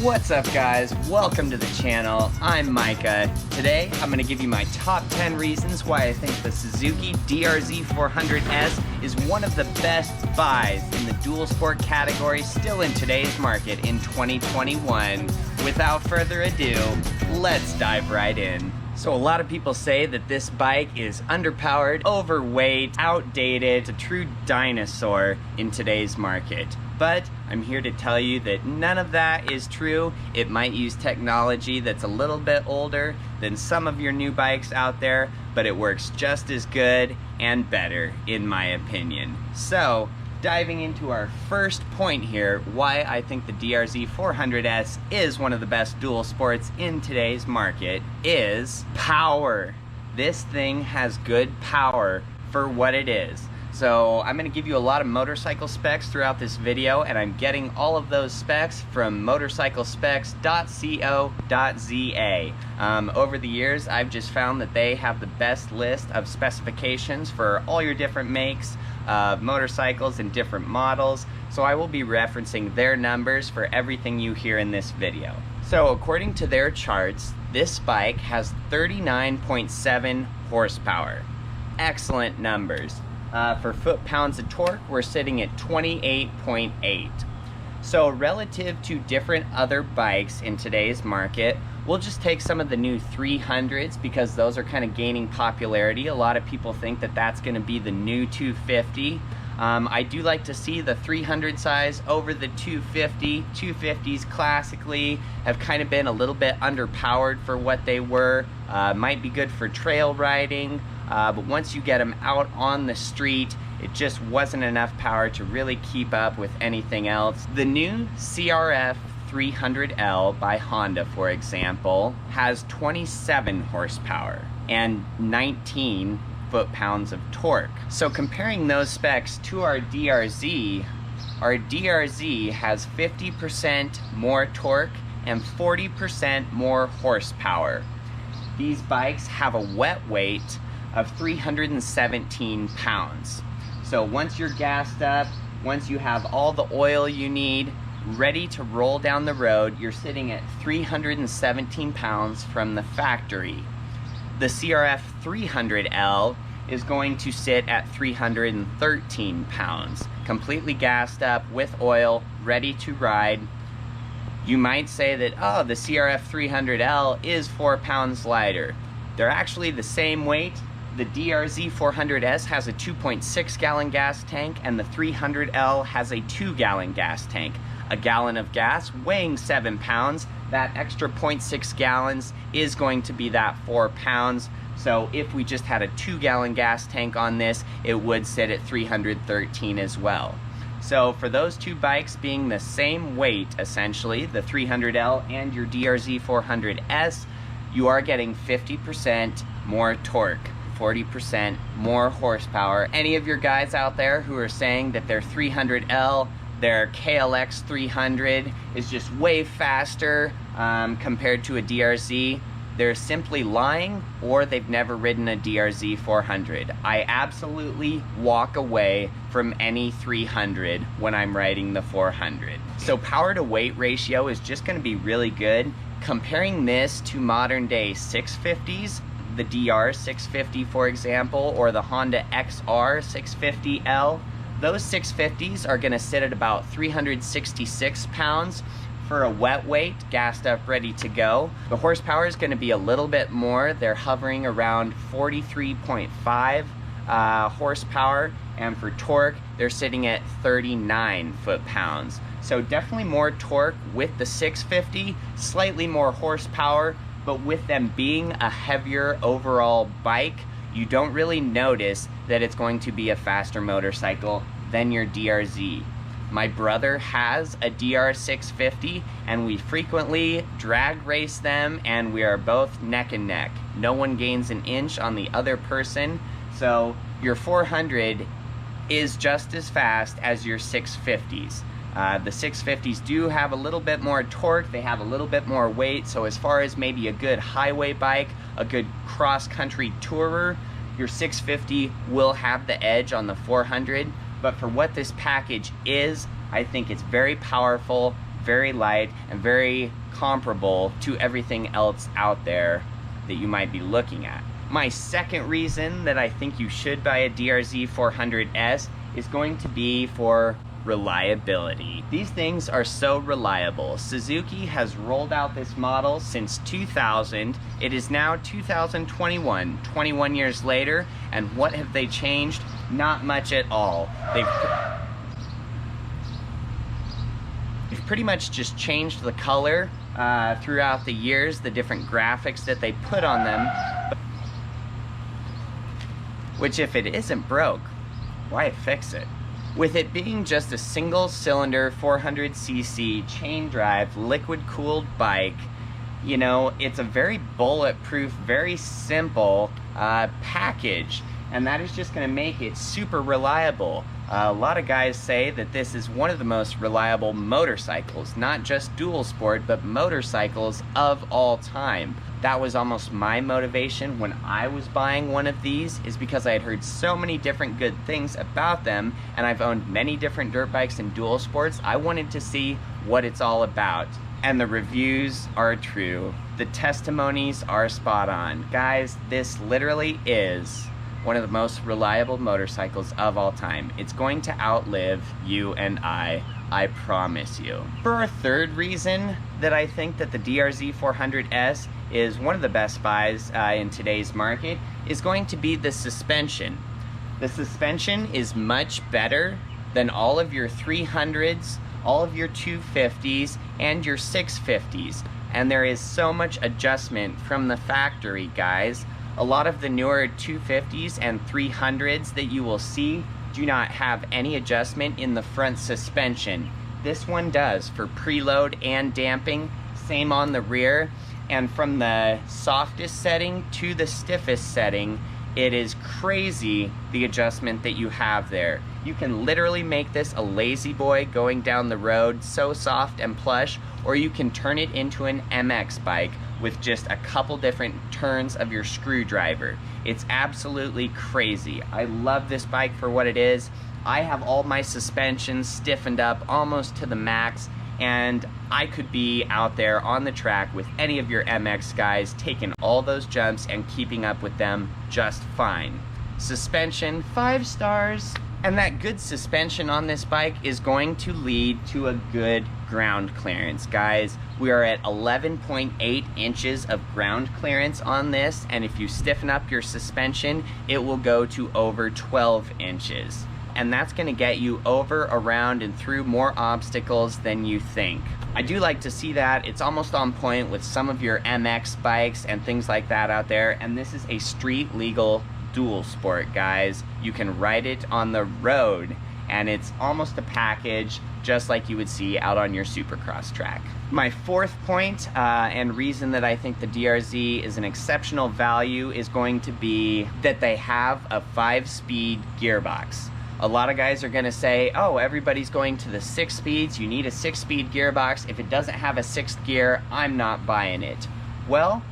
What's up guys, welcome to the channel. I'm Micah. Today I'm going to give you my top 10 reasons why I think the Suzuki DRZ400S is one of the best buys in the dual sport category still in today's market in 2021. Without further ado, let's dive right in. So a lot of people say that this bike is underpowered, overweight, outdated, a true dinosaur in today's market. But I'm here to tell you that none of that is true. It might use technology that's a little bit older than some of your new bikes out there, but it works just as good and better, in my opinion. So, diving into our first point here, why I think the DRZ400S is one of the best dual sports in today's market is power. This thing has good power for what it is. So I'm going to give you a lot of motorcycle specs throughout this video, and I'm getting all of those specs from motorcyclespecs.co.za. Over the years, I've just found that they have the best list of specifications for all your different makes of motorcycles and different models. So I will be referencing their numbers for everything you hear in this video. So according to their charts, this bike has 39.7 horsepower. Excellent numbers. For foot-pounds of torque, we're sitting at 28.8. So relative to different other bikes in today's market, we'll just take some of the new 300s because those are kind of gaining popularity. A lot of people think that that's going to be the new 250. I do like to see the 300 size over the 250. 250s classically have kind of been a little bit underpowered for what they were. Might be good for trail riding. But once you get them out on the street, it just wasn't enough power to really keep up with anything else. The new CRF300L by Honda, for example, has 27 horsepower and 19 foot-pounds of torque. So comparing those specs to our DRZ has 50% more torque and 40% more horsepower. These bikes have a wet weight of 317 pounds. So once you're gassed up, once you have all the oil you need, ready to roll down the road, you're sitting at 317 pounds from the factory. The CRF300L is going to sit at 313 pounds, completely gassed up with oil, ready to ride. You might say that, oh, the CRF300L is 4 pounds lighter. They're actually the same weight. The DRZ400S has a 2.6 gallon gas tank and the 300L has a 2-gallon gas tank. A gallon of gas weighing 7 pounds, that extra 0.6 gallons is going to be that 4 pounds. So if we just had a 2-gallon gas tank on this, it would sit at 313 as well. So for those two bikes being the same weight, essentially, the 300L and your DRZ400S, you are getting 50% more torque, 40% more horsepower. Any of your guys out there who are saying that their 300L, their KLX 300 is just way faster compared to a DRZ, they're simply lying, or they've never ridden a DRZ 400. I absolutely walk away from any 300 when I'm riding the 400. So power to weight ratio is just going to be really good. Comparing this to modern day 650s, the DR650 for example, or the Honda XR650L, those 650s are going to sit at about 366 pounds for a wet weight, gassed up, ready to go. The horsepower is going to be a little bit more. They're hovering around 43.5 horsepower, and for torque, they're sitting at 39 foot-pounds. So definitely more torque with the 650, slightly more horsepower, but with them being a heavier overall bike, you don't really notice that it's going to be a faster motorcycle than your DRZ. My brother has a DR650 and we frequently drag race them, and we are both neck and neck. No one gains an inch on the other person, so your 400 is just as fast as your 650s. The 650s do have a little bit more torque, they have a little bit more weight, so as far as maybe a good highway bike, a good cross-country tourer, your 650 will have the edge on the 400, but for what this package is, I think it's very powerful, very light and very comparable to everything else out there that you might be looking at. My second reason that I think you should buy a DRZ400S is going to be for reliability. These things are so reliable. Suzuki has rolled out this model since 2000. It is now 2021, 21 years later, and what have they changed? Not much at all. They've pretty much just changed the color throughout the years, the different graphics that they put on them. Which, if it isn't broke, why fix it? With it being just a single cylinder 400cc chain drive liquid cooled bike, you know, it's a very bulletproof, very simple package, and that is just going to make it super reliable. A lot of guys say that this is one of the most reliable motorcycles, not just dual sport, but motorcycles of all time. That was almost my motivation when I was buying one of these, is because I had heard so many different good things about them, and I've owned many different dirt bikes and dual sports. I wanted to see what it's all about. And the reviews are true. The testimonies are spot on. Guys, this literally is one of the most reliable motorcycles of all time. It's going to outlive you and I promise you. For a third reason that I think that the DRZ400S is one of the best buys in today's market is going to be the suspension. The suspension is much better than all of your 300s, all of your 250s, and your 650s. And there is so much adjustment from the factory, guys. A lot of the newer 250s and 300s that you will see do not have any adjustment in the front suspension. This one does for preload and damping, same on the rear, and from the softest setting to the stiffest setting, it is crazy the adjustment that you have there. You can literally make this a lazy boy going down the road, so soft and plush, or you can turn it into an MX bike with just a couple different turns of your screwdriver. It's absolutely crazy. I love this bike for what it is. I have all my suspensions stiffened up almost to the max, and I could be out there on the track with any of your MX guys, taking all those jumps and keeping up with them just fine. Suspension, 5 stars. And that good suspension on this bike is going to lead to a good ground clearance, guys. We are at 11.8 inches of ground clearance on this, and if you stiffen up your suspension, it will go to over 12 inches. And that's gonna get you over, around, and through more obstacles than you think. I do like to see that. It's almost on point with some of your MX bikes and things like that out there, and this is a street legal dual sport, guys. You can ride it on the road, and it's almost a package just like you would see out on your supercross track. My fourth point and reason that I think the DRZ is an exceptional value is going to be that they have a 5-speed gearbox. A lot of guys are gonna say, oh, everybody's going to the 6 speeds, you need a 6-speed gearbox. If it doesn't have a 6th gear, I'm not buying it. Well,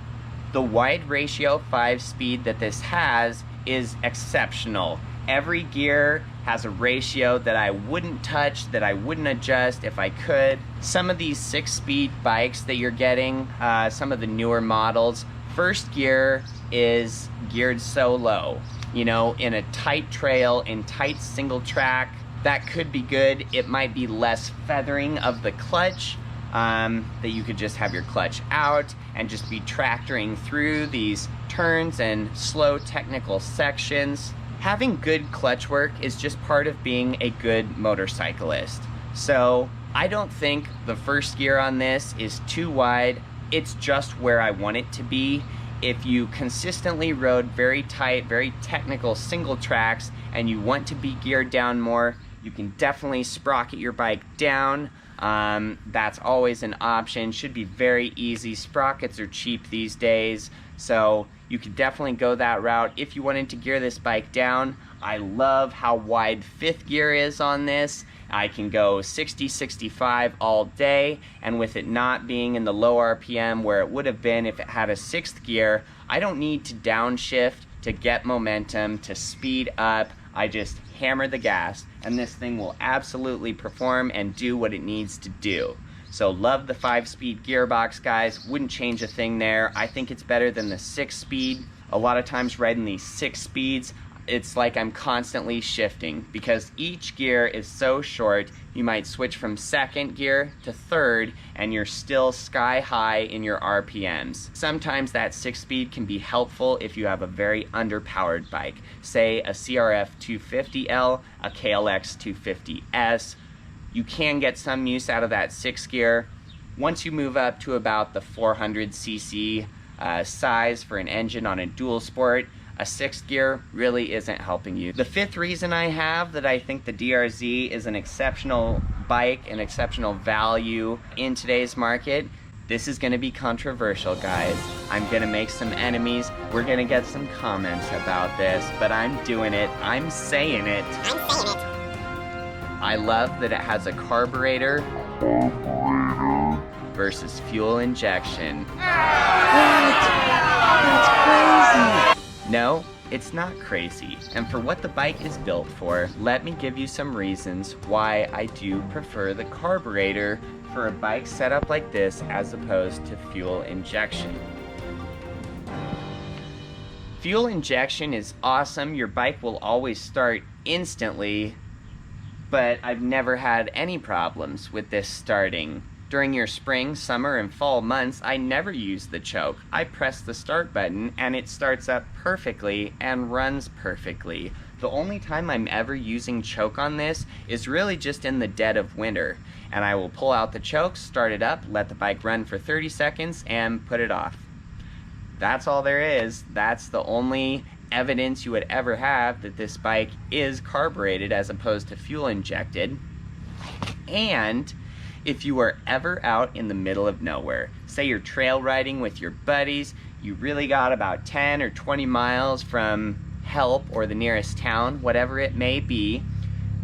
the wide ratio 5-speed that this has is exceptional. Every gear has a ratio that I wouldn't touch, that I wouldn't adjust if I could. Some of these 6-speed bikes that you're getting, some of the newer models, first gear is geared so low. You know, in a tight trail, in tight single track, that could be good. It might be less feathering of the clutch, that you could just have your clutch out and just be tractoring through these turns and slow technical sections. Having good clutch work is just part of being a good motorcyclist. So I don't think the first gear on this is too wide. It's just where I want it to be. If you consistently rode very tight, very technical single tracks and you want to be geared down more, you can definitely sprocket your bike down. That's always an option. Should be very easy. Sprockets are cheap these days, so you could definitely go that route if you wanted to gear this bike down. I love how wide 5th gear is on this. I can go 60, 65 all day, and with it not being in the low RPM where it would have been if it had a 6th gear, I don't need to downshift to get momentum, to speed up. I just hammer the gas, and this thing will absolutely perform and do what it needs to do. So love the 5-speed gearbox, guys. Wouldn't change a thing there. I think it's better than the 6-speed. A lot of times riding these 6 speeds, it's like I'm constantly shifting because each gear is so short. You might switch from 2nd gear to 3rd and you're still sky high in your RPMs. Sometimes that 6-speed can be helpful if you have a very underpowered bike, say a CRF 250L, a KLX 250S. You can get some use out of that 6th gear. Once you move up to about the 400cc size for an engine on a dual sport, a 6th gear really isn't helping you. The 5th reason I have that I think the DRZ is an exceptional bike, an exceptional value in today's market. This is gonna be controversial, guys. I'm gonna make some enemies. We're gonna get some comments about this, but I'm doing it. I'm saying it. I love that it has a carburetor versus fuel injection. What? That's crazy. No, it's not crazy. And for what the bike is built for, let me give you some reasons why I do prefer the carburetor for a bike set up like this as opposed to fuel injection. Fuel injection is awesome. Your bike will always start instantly, but I've never had any problems with this starting. During your spring, summer, and fall months, I never use the choke. I press the start button and it starts up perfectly and runs perfectly. The only time I'm ever using choke on this is really just in the dead of winter. And I will pull out the choke, start it up, let the bike run for 30 seconds, and put it off. That's all there is. That's the only evidence you would ever have that this bike is carbureted as opposed to fuel injected. And if you are ever out in the middle of nowhere, say you're trail riding with your buddies, you really got about 10 or 20 miles from help or the nearest town, whatever it may be,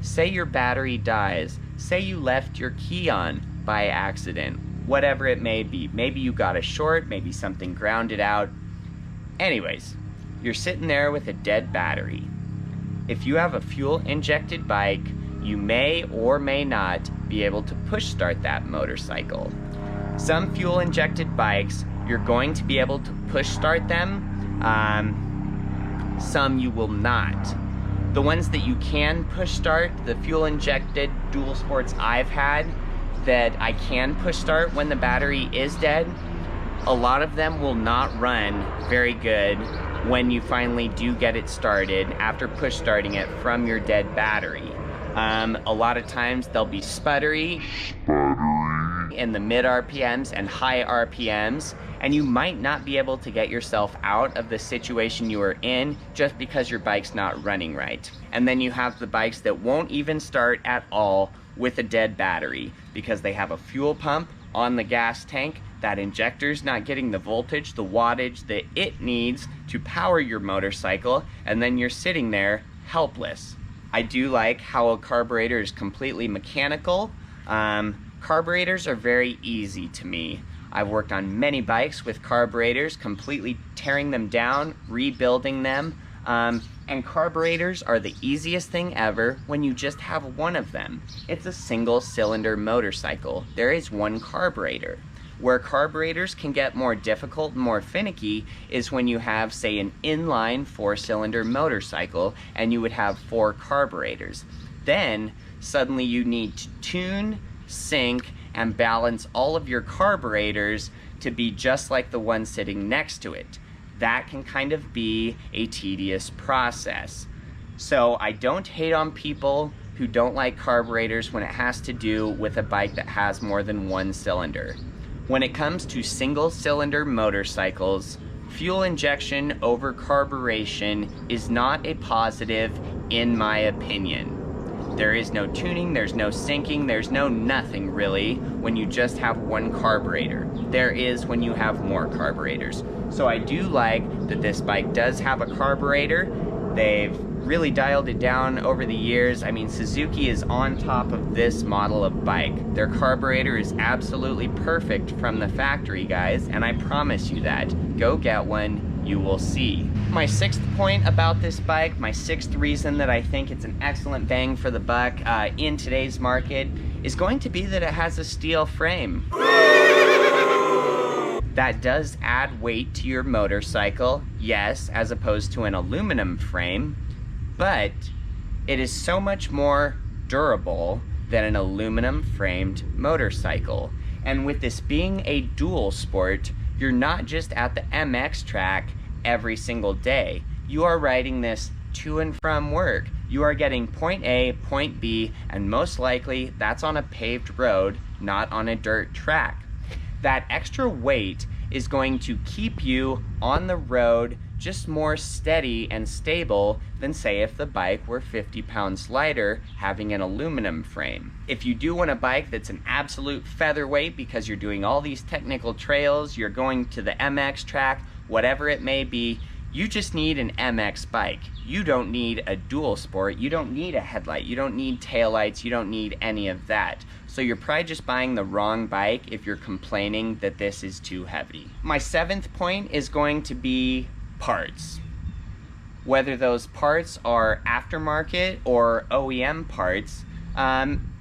say your battery dies, say you left your key on by accident, whatever it may be. Maybe you got a short, maybe something grounded out. Anyways, you're sitting there with a dead battery. If you have a fuel injected bike, you may or may not be able to push start that motorcycle. Some fuel injected bikes, you're going to be able to push start them. Some you will not. The ones that you can push start, the fuel injected dual sports I've had that I can push start when the battery is dead, a lot of them will not run very good when you finally do get it started after push starting it from your dead battery. A lot of times they'll be sputtery in the mid RPMs and high RPMs, and you might not be able to get yourself out of the situation you are in just because your bike's not running right. And then you have the bikes that won't even start at all with a dead battery because they have a fuel pump on the gas tank. That injector's not getting the voltage, the wattage that it needs to power your motorcycle, and then you're sitting there helpless. I do like how a carburetor is completely mechanical. Carburetors are very easy to me. I've worked on many bikes with carburetors, completely tearing them down, rebuilding them. And carburetors are the easiest thing ever when you just have one of them. It's a single cylinder motorcycle. There is one carburetor. Where carburetors can get more difficult and more finicky is when you have, say, an inline 4-cylinder motorcycle and you would have 4 carburetors. Then suddenly you need to tune, sync, and balance all of your carburetors to be just like the one sitting next to it. That can kind of be a tedious process. So I don't hate on people who don't like carburetors when it has to do with a bike that has more than one cylinder. When it comes to single-cylinder motorcycles, fuel injection over carburation is not a positive in my opinion. There is no tuning, there's no syncing, there's no nothing really when you just have one carburetor. There is when you have more carburetors. So I do like that this bike does have a carburetor. They've really dialed it down over the years. I mean, Suzuki is on top of this model of bike. Their carburetor is absolutely perfect from the factory, guys, and I promise you that. Go get one, you will see. My 6th point about this bike, my 6th reason that I think it's an excellent bang for the buck in today's market, is going to be that it has a steel frame. That does add weight to your motorcycle, yes, as opposed to an aluminum frame, but it is so much more durable than an aluminum framed motorcycle. And with this being a dual sport, you're not just at the MX track every single day. You are riding this to and from work. You are getting point A, point B, and most likely that's on a paved road, not on a dirt track. That extra weight is going to keep you on the road just more steady and stable than, say, if the bike were 50 pounds lighter having an aluminum frame. If you do want a bike that's an absolute featherweight because you're doing all these technical trails, you're going to the MX track, whatever it may be, you just need an MX bike. You don't need a dual sport, you don't need a headlight, you don't need taillights, you don't need any of that. So you're probably just buying the wrong bike if you're complaining that this is too heavy. My 7th point is going to be parts. Whether those parts are aftermarket or OEM parts,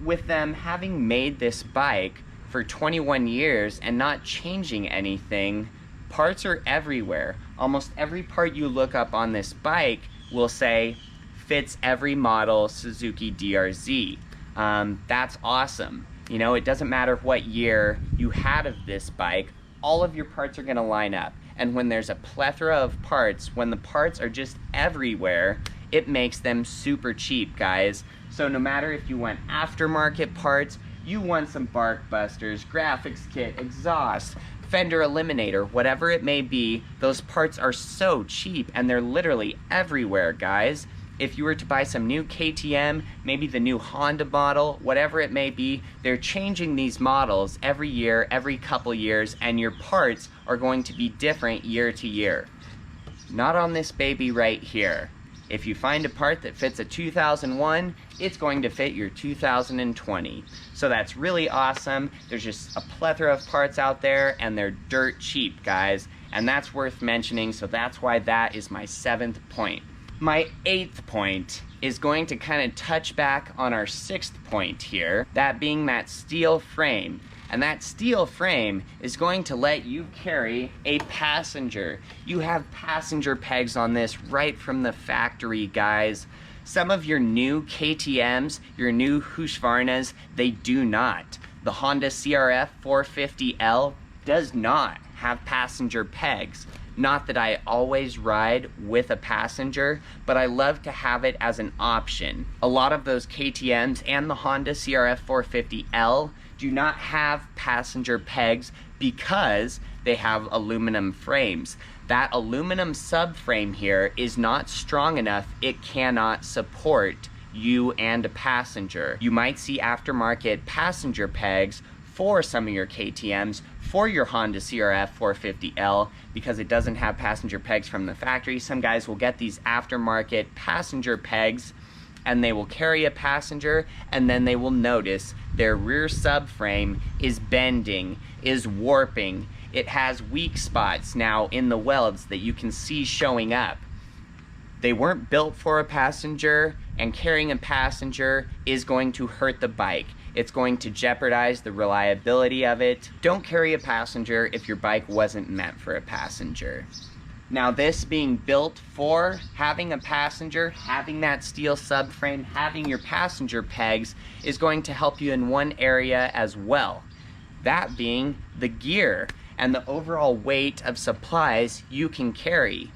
with them having made this bike for 21 years and not changing anything, parts are everywhere. Almost every part you look up on this bike will say fits every model Suzuki DRZ. That's awesome. You know, it doesn't matter what year you had of this bike, all of your parts are gonna line up. And when there's a plethora of parts, when the parts are just everywhere, it makes them super cheap, guys. So no matter if you want aftermarket parts, you want some bark busters, graphics kit, exhaust, fender eliminator, whatever it may be, those parts are so cheap and they're literally everywhere, guys. If you were to buy some new KTM, maybe the new Honda model, whatever it may be, they're changing these models every year, every couple years, and your parts are going to be different year to year. Not on this baby right here. If you find a part that fits a 2001, it's going to fit your 2020. So that's really awesome. There's just a plethora of parts out there and they're dirt cheap, guys. And that's worth mentioning, so that's why that is my 7th point. My 8th point is going to kind of touch back on our 6th point here, that being that steel frame. And that steel frame is going to let you carry a passenger. You have passenger pegs on this right from the factory, guys. Some of your new KTMs, your new Husqvarnas, they do not. The Honda CRF450L does not have passenger pegs. Not that I always ride with a passenger, but I love to have it as an option. A lot of those KTMs and the Honda CRF450L do not have passenger pegs because they have aluminum frames. That aluminum subframe here is not strong enough. It cannot support you and a passenger. You might see aftermarket passenger pegs for some of your KTMs, for your Honda CRF450L, because it doesn't have passenger pegs from the factory. Some guys will get these aftermarket passenger pegs and they will carry a passenger and then they will notice their rear subframe is bending, is warping. It has weak spots now in the welds that you can see showing up. They weren't built for a passenger, and carrying a passenger is going to hurt the bike. It's going to jeopardize the reliability of it. Don't carry a passenger if your bike wasn't meant for a passenger. Now, this being built for having a passenger, having that steel subframe, having your passenger pegs is going to help you in one area as well. That being the gear and the overall weight of supplies you can carry.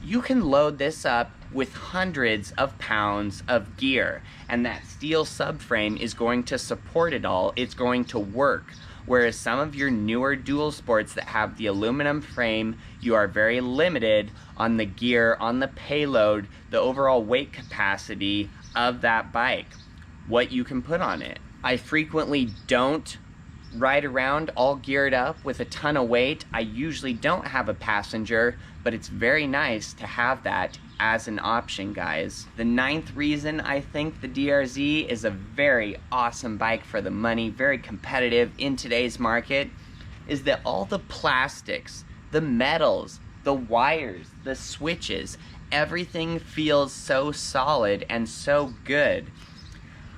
You can load this up with hundreds of pounds of gear, and that steel subframe is going to support it all. It's going to work. Whereas some of your newer dual sports that have the aluminum frame, you are very limited on the gear, on the payload, the overall weight capacity of that bike, what you can put on it. I frequently don't ride around all geared up with a ton of weight. I usually don't have a passenger, but it's very nice to have that as an option, guys. The 9th reason I think the DRZ is a very awesome bike for the money, very competitive in today's market, is that all the plastics, the metals, the wires, the switches, everything feels so solid and so good.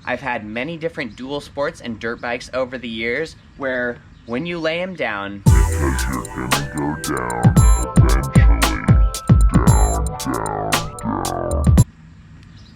I've had many different dual sports and dirt bikes over the years where when you lay them down, because you're gonna go down eventually. Down.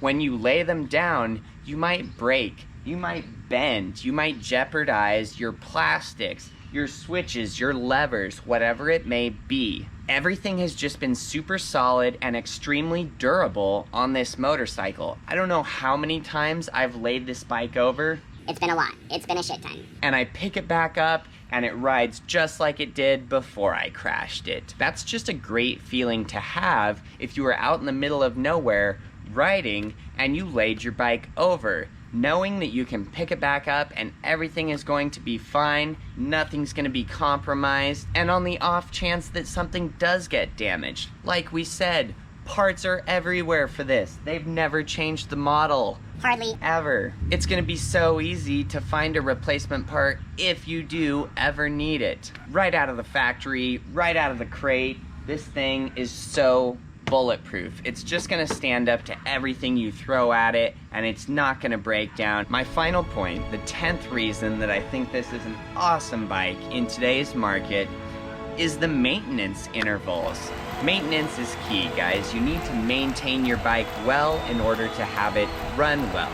When you lay them down, you might break, you might bend, you might jeopardize your plastics, your switches, your levers, whatever it may be. Everything has just been super solid and extremely durable on this motorcycle. I don't know how many times I've laid this bike over. It's been a lot. It's been a shit ton. And I pick it back up and it rides just like it did before I crashed it. That's just a great feeling to have if you were out in the middle of nowhere riding and you laid your bike over, knowing that you can pick it back up and everything is going to be fine, nothing's going to be compromised, and on the off chance that something does get damaged, like we said, parts are everywhere for this. They've never changed the model. Hardly. Ever. It's going to be so easy to find a replacement part if you do ever need it. Right out of the factory, right out of the crate, this thing is so bulletproof. It's just gonna stand up to everything you throw at it, and it's not gonna break down. My final point, the 10th reason that I think this is an awesome bike in today's market, is the maintenance intervals. Maintenance is key, guys. You need to maintain your bike well in order to have it run well.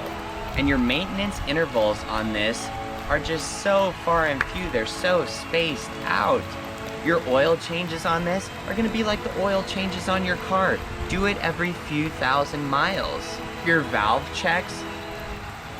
And your maintenance intervals on this are just so far and few. They're so spaced out. Your oil changes on this are going to be like the oil changes on your car. Do it every few thousand miles. Your valve checks,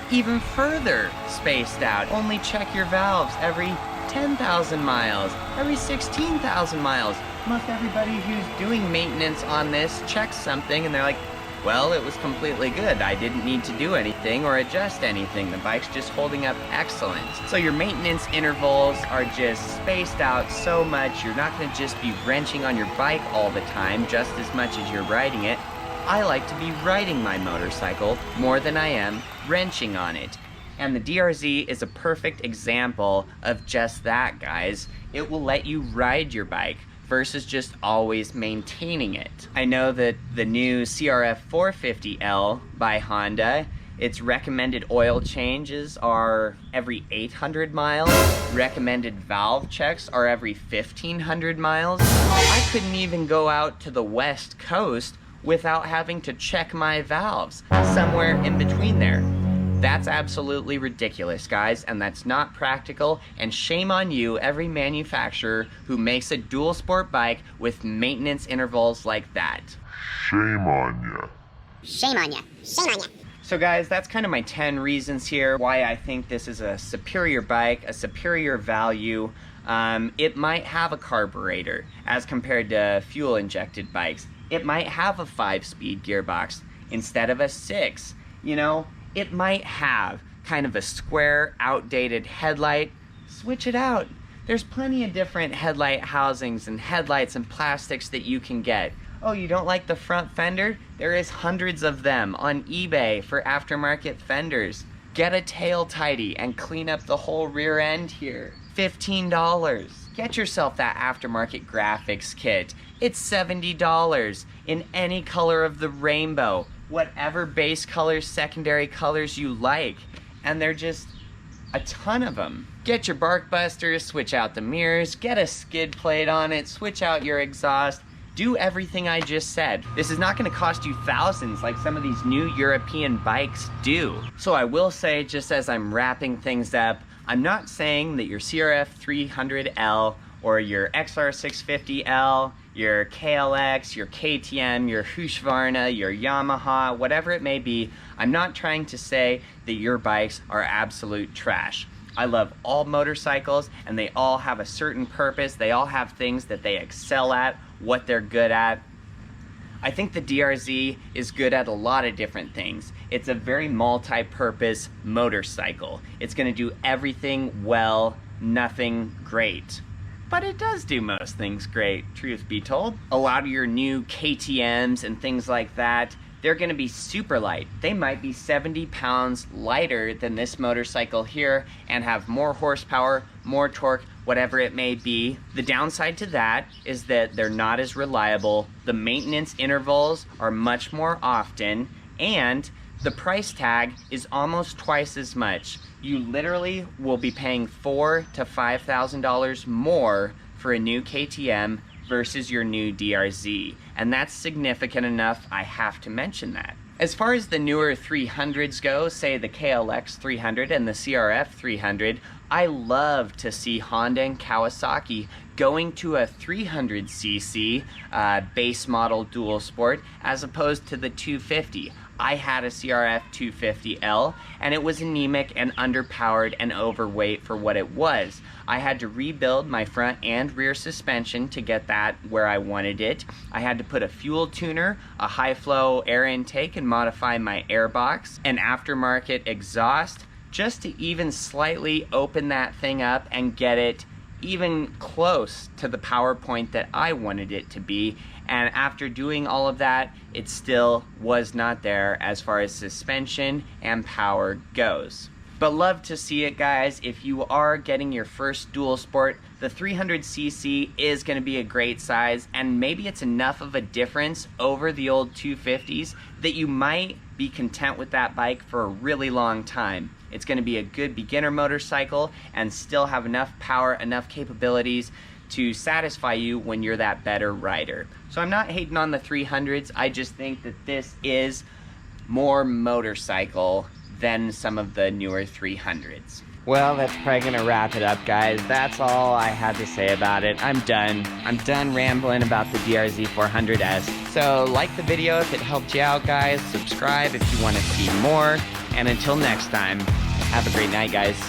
even further spaced out. Only check your valves every 10,000 miles, every 16,000 miles. Most everybody who's doing maintenance on this checks something and they're like, well, it was completely good. I didn't need to do anything or adjust anything. The bike's just holding up excellent. So your maintenance intervals are just spaced out so much. You're not going to just be wrenching on your bike all the time just as much as you're riding it. I like to be riding my motorcycle more than I am wrenching on it. And the DRZ is a perfect example of just that, guys. It will let you ride your bike versus just always maintaining it. I know that the new CRF450L by Honda, its recommended oil changes are every 800 miles. Recommended valve checks are every 1,500 miles. I couldn't even go out to the West Coast without having to check my valves somewhere in between there. That's absolutely ridiculous, guys, and that's not practical, and shame on you, every manufacturer who makes a dual sport bike with maintenance intervals like that. Shame on ya. Shame on ya. Shame on ya. So guys, that's kind of my 10 reasons here why I think this is a superior bike, a superior value. It might have a carburetor as compared to fuel-injected bikes. It might have a 5-speed gearbox instead of a 6, you know? It might have kind of a square, outdated headlight. Switch it out. There's plenty of different headlight housings and headlights and plastics that you can get. Oh, you don't like the front fender? There is hundreds of them on eBay for aftermarket fenders. Get a tail tidy and clean up the whole rear end here. $15. Get yourself that aftermarket graphics kit. It's $70 in any color of the rainbow. Whatever base colors, secondary colors you like, and they're just a ton of them. Get your bark busters, switch out the mirrors, get a skid plate on it, switch out your exhaust, do everything I just said. This is not going to cost you thousands like some of these new European bikes do. So I will say, just as I'm wrapping things up, I'm not saying that your CRF400L or your XR650L, your KLX, your KTM, your Husqvarna, your Yamaha, whatever it may be, I'm not trying to say that your bikes are absolute trash. I love all motorcycles and they all have a certain purpose. They all have things that they excel at, what they're good at. I think the DRZ is good at a lot of different things. It's a very multi-purpose motorcycle. It's gonna do everything well, nothing great. But it does do most things great, truth be told. A lot of your new KTMs and things like that, they're gonna be super light. They might be 70 pounds lighter than this motorcycle here and have more horsepower, more torque, whatever it may be. The downside to that is that they're not as reliable. The maintenance intervals are much more often, and The price tag is almost twice as much. You literally will be paying $4,000 to $5,000 more for a new KTM versus your new DRZ. And that's significant enough, I have to mention that. As far as the newer 300s go, say the KLX 300 and the CRF 300, I love to see Honda and Kawasaki going to a 300cc base model dual sport as opposed to the 250. I had a CRF 250L and it was anemic and underpowered and overweight for what it was. I had to rebuild my front and rear suspension to get that where I wanted it. I had to put a fuel tuner, a high flow air intake, and modify my airbox, an aftermarket exhaust, just to even slightly open that thing up and get it even close to the power point that I wanted it to be. And after doing all of that, it still was not there as far as suspension and power goes. But love to see it, guys. If you are getting your first dual sport, the 300cc is going to be a great size, and maybe it's enough of a difference over the old 250s that you might be content with that bike for a really long time. It's going to be a good beginner motorcycle and still have enough power, enough capabilities to satisfy you when you're that better rider. So I'm not hating on the 300s, I just think that this is more motorcycle than some of the newer 300s. Well, that's probably gonna wrap it up, guys. That's all I had to say about it. I'm done rambling about the DRZ400S. So like the video if it helped you out, guys. Subscribe if you want to see more. And until next time, have a great night, guys.